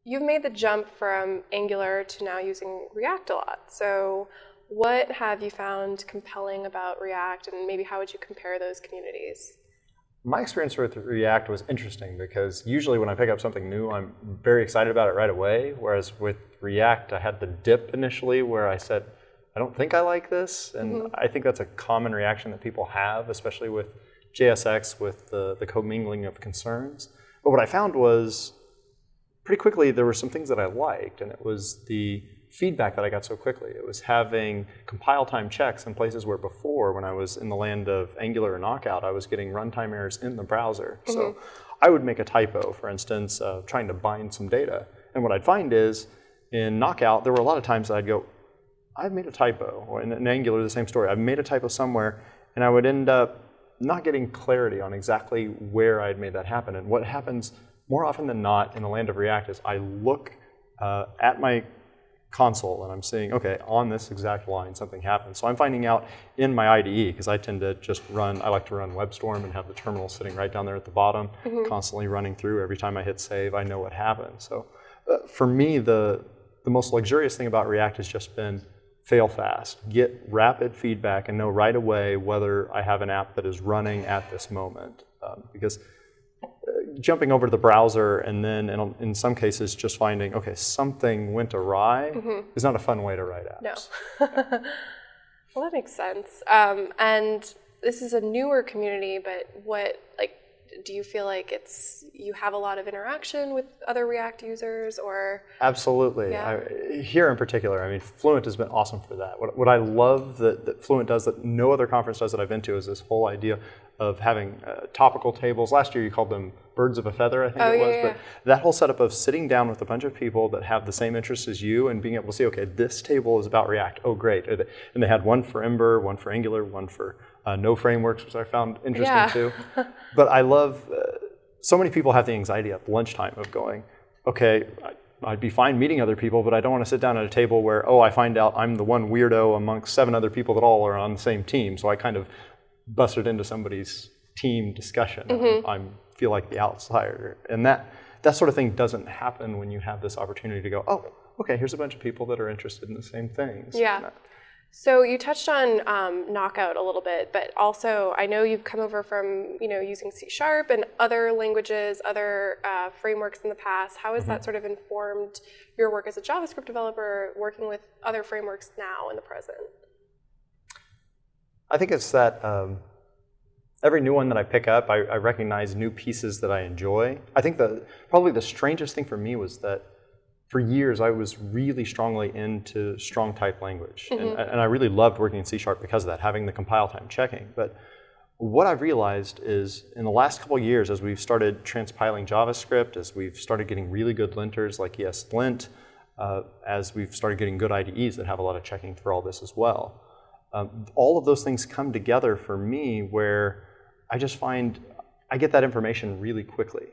you've made the jump from Angular to now using React a lot. So what have you found compelling about React, and maybe how would you compare those communities? My experience with React was interesting because usually when I pick up something new, I'm very excited about it right away. Whereas with React, I had the dip initially where I said, I don't think I like this. And I think that's a common reaction that people have, especially with JSX, with the commingling of concerns. But what I found was pretty quickly there were some things that I liked, and it was the feedback that I got so quickly. It was having compile time checks in places where before, when I was in the land of Angular or Knockout, I was getting runtime errors in the browser. So I would make a typo, for instance, trying to bind some data. And what I'd find is, in Knockout, there were a lot of times that I'd go, I've made a typo. Or in Angular, the same story. I've made a typo somewhere, and I would end up not getting clarity on exactly where I'd made that happen. And what happens more often than not in the land of React is I look at my console and I'm seeing, okay, on this exact line something happened. So I'm finding out in my IDE, because I tend to just run, I like to run WebStorm and have the terminal sitting right down there at the bottom, constantly running through. Every time I hit save, I know what happened. So for me, the most luxurious thing about React has just been fail fast, get rapid feedback, and know right away whether I have an app that is running at this moment. Because jumping over to the browser and then in some cases just finding, okay, something went awry is not a fun way to write apps. No. Well, that makes sense. And this is a newer community, but do you feel like you have a lot of interaction with other React users, or? Absolutely. Yeah. Here in particular, I mean, Fluent has been awesome for that. What I love that Fluent does that no other conference does that I've been to is this whole idea of having topical tables. Last year you called them birds of a feather, I think it was. Yeah. But that whole setup of sitting down with a bunch of people that have the same interests as you and being able to see, okay, this table is about React. Oh, great. And they had one for Ember, one for Angular, one for no frameworks, which I found interesting too. But I love, so many people have the anxiety at lunchtime of going, okay, I'd be fine meeting other people, but I don't want to sit down at a table where, oh, I find out I'm the one weirdo amongst 7 other people that all are on the same team. So I kind of busted into somebody's team discussion. I feel like the outsider. And that sort of thing doesn't happen when you have this opportunity to go, oh, okay, here's a bunch of people that are interested in the same things. Yeah. So you touched on Knockout a little bit, but also I know you've come over from using C# and other languages, other frameworks in the past. How has that sort of informed your work as a JavaScript developer, working with other frameworks now in the present? I think it's that every new one that I pick up, I recognize new pieces that I enjoy. I think probably the strangest thing for me was that for years, I was really strongly into strong type language. And I really loved working in C# because of that, having the compile time checking. But what I've realized is in the last couple of years, as we've started transpiling JavaScript, as we've started getting really good linters like ESLint, as we've started getting good IDEs that have a lot of checking for all this as well, all of those things come together for me where I just find I get that information really quickly.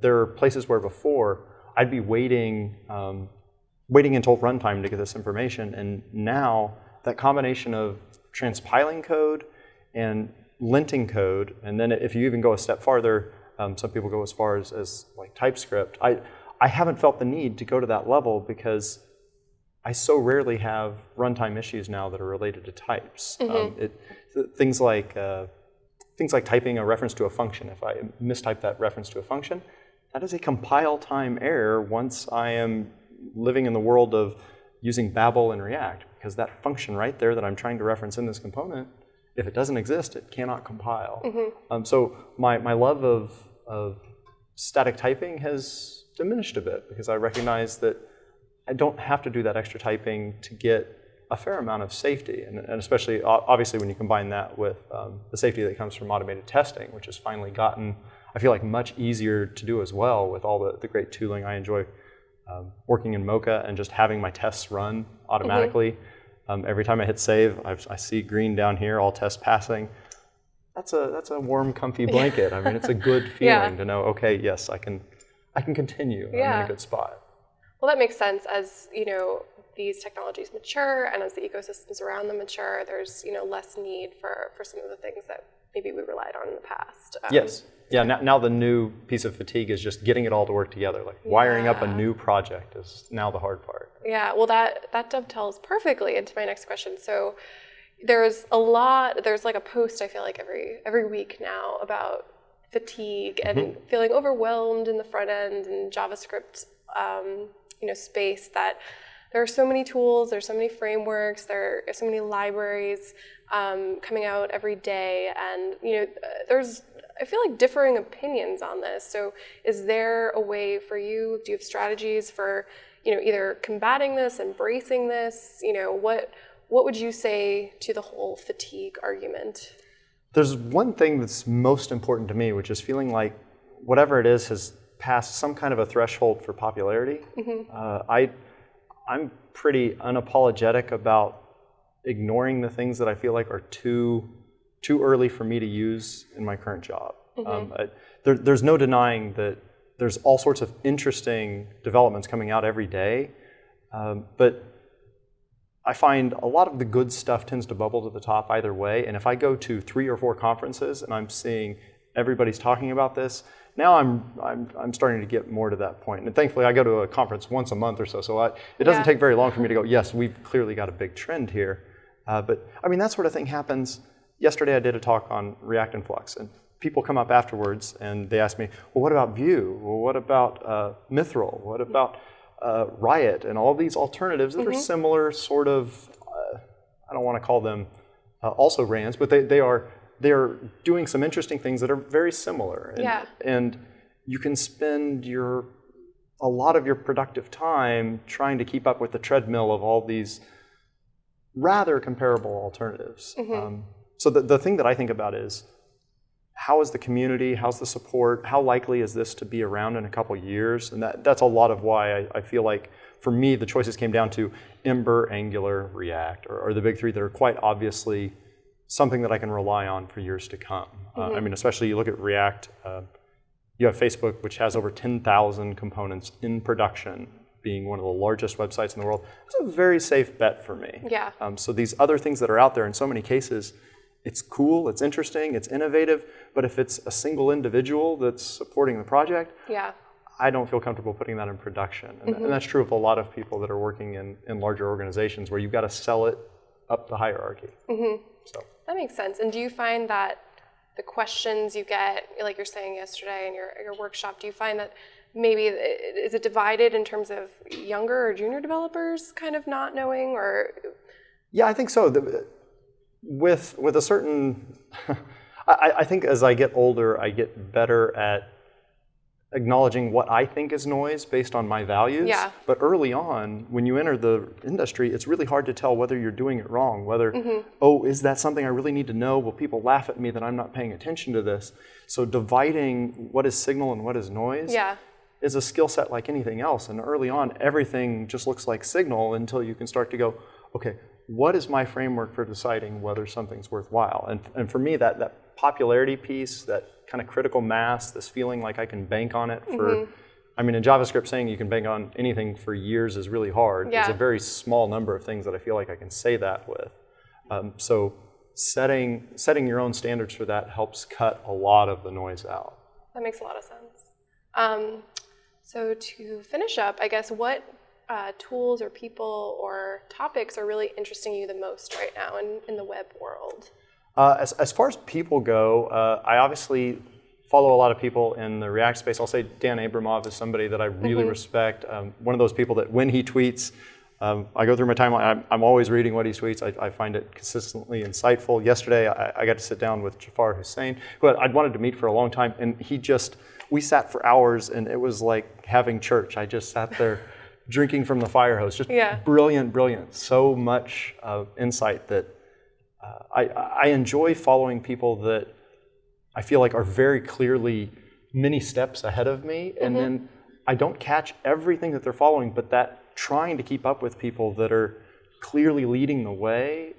There are places where before I'd be waiting until runtime to get this information, and now that combination of transpiling code and linting code, and then if you even go a step farther, some people go as far as like TypeScript. I haven't felt the need to go to that level because I so rarely have runtime issues now that are related to types. Things like typing a reference to a function. If I mistype that reference to a function, that is a compile time error once I am living in the world of using Babel and React, because that function right there that I'm trying to reference in this component, if it doesn't exist, it cannot compile. So my love of static typing has diminished a bit because I recognize that I don't have to do that extra typing to get a fair amount of safety, and especially obviously when you combine that with the safety that comes from automated testing, which has finally gotten, I feel like, much easier to do as well with all the great tooling. I enjoy working in Mocha and just having my tests run automatically. Every time I hit save, I see green down here, all tests passing. That's a warm, comfy blanket. I mean, it's a good feeling to know, okay, yes, I can continue. I'm in a good spot. Well, that makes sense. As these technologies mature and as the ecosystems around them mature, there's less need for some of the things that maybe we relied on in the past. Yes. Yeah, now the new piece of fatigue is just getting it all to work together. Like wiring up a new project is now the hard part. Yeah, well that dovetails perfectly into my next question. So there's like a post I feel like every week now about fatigue and feeling overwhelmed in the front end and JavaScript space, that there are so many tools, there's so many frameworks, there are so many libraries coming out every day, and there's, I feel like, differing opinions on this. So is there a way for you, do you have strategies for either combating this, embracing this? What would you say to the whole fatigue argument? There's one thing that's most important to me, which is feeling like whatever it is has passed some kind of a threshold for popularity. I'm pretty unapologetic about ignoring the things that I feel like are too early for me to use in my current job. There's no denying that there's all sorts of interesting developments coming out every day, but I find a lot of the good stuff tends to bubble to the top either way. And if I go to 3 or 4 conferences and I'm seeing everybody's talking about this, now I'm starting to get more to that point. And thankfully, I go to a conference once a month or so, so it doesn't take very long for me to go, yes, we've clearly got a big trend here. But I mean, that sort of thing happens. Yesterday, I did a talk on React and Flux, and people come up afterwards and they ask me, well, what about Vue? Well, what about Mithril? What about Riot? And all these alternatives that are similar, sort of, I don't want to call them also rans, but they are doing some interesting things that are very similar. And you can spend a lot of your productive time trying to keep up with the treadmill of all these rather comparable alternatives. So the thing that I think about is, how is the community, how's the support, how likely is this to be around in a couple years? And that's a lot of why I feel like, for me, the choices came down to Ember, Angular, React, or the big three that are quite obviously something that I can rely on for years to come. I mean, especially you look at React, you have Facebook, which has over 10,000 components in production, being one of the largest websites in the world. It's a very safe bet for me. So these other things that are out there, in so many cases, it's cool, it's interesting, it's innovative, but if it's a single individual that's supporting the project, I don't feel comfortable putting that in production. And that's true of a lot of people that are working in larger organizations where you've got to sell it up the hierarchy. So that makes sense. And do you find that the questions you get, like you're saying yesterday in your workshop, do you find that maybe is it divided in terms of younger or junior developers kind of not knowing, or? Yeah, I think so. With a certain, I think as I get older, I get better at acknowledging what I think is noise based on my values. But early on, when you enter the industry, it's really hard to tell whether you're doing it wrong, whether, oh, is that something I really need to know? Will people laugh at me that I'm not paying attention to this? So dividing what is signal and what is noise is a skill set like anything else. And early on, everything just looks like signal until you can start to go, okay, what is my framework for deciding whether something's worthwhile? And for me, that popularity piece, that kind of critical mass, this feeling like I can bank on it for, I mean, in JavaScript, saying you can bank on anything for years is really hard. There's a very small number of things that I feel like I can say that with. So setting your own standards for that helps cut a lot of the noise out. That makes a lot of sense. So to finish up, I guess, what tools or people or topics are really interesting you the most right now in the web world? As far as people go, I obviously follow a lot of people in the React space. I'll say Dan Abramov is somebody that I really respect. One of those people that when he tweets, I go through my timeline, I'm always reading what he tweets. I find it consistently insightful. Yesterday, I got to sit down with Jafar Hussain, who I'd wanted to meet for a long time, and we sat for hours, and it was like having church. I just sat there drinking from the fire hose, just brilliant. So much insight that I enjoy following people that I feel like are very clearly many steps ahead of me, and then I don't catch everything that they're following, but that trying to keep up with people that are clearly leading the way,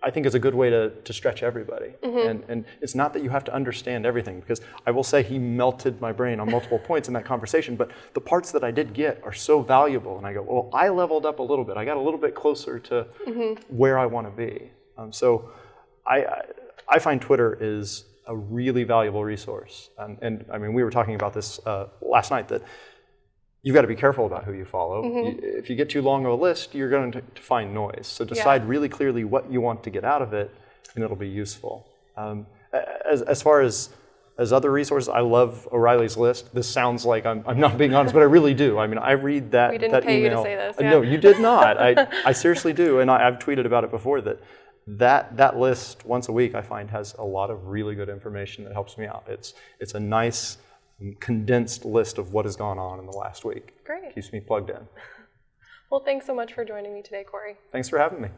I think is a good way to stretch everybody. And it's not that you have to understand everything, because I will say he melted my brain on multiple points in that conversation, but the parts that I did get are so valuable, and I go, well, I leveled up a little bit. I got a little bit closer to where I want to be. So I find Twitter is a really valuable resource. And I mean, we were talking about this last night, that you've got to be careful about who you follow. If you get too long of a list, you're going to find noise. So decide really clearly what you want to get out of it, and it'll be useful. As far as other resources, I love O'Reilly's list. This sounds like I'm not being honest, but I really do. I mean, I read that email. We didn't pay you to say this. Yeah. No, you did not. I seriously do, and I've tweeted about it before, that list once a week I find has a lot of really good information that helps me out. It's a nice condensed list of what has gone on in the last week. Great. Keeps me plugged in. Well, thanks so much for joining me today, Cory. Thanks for having me.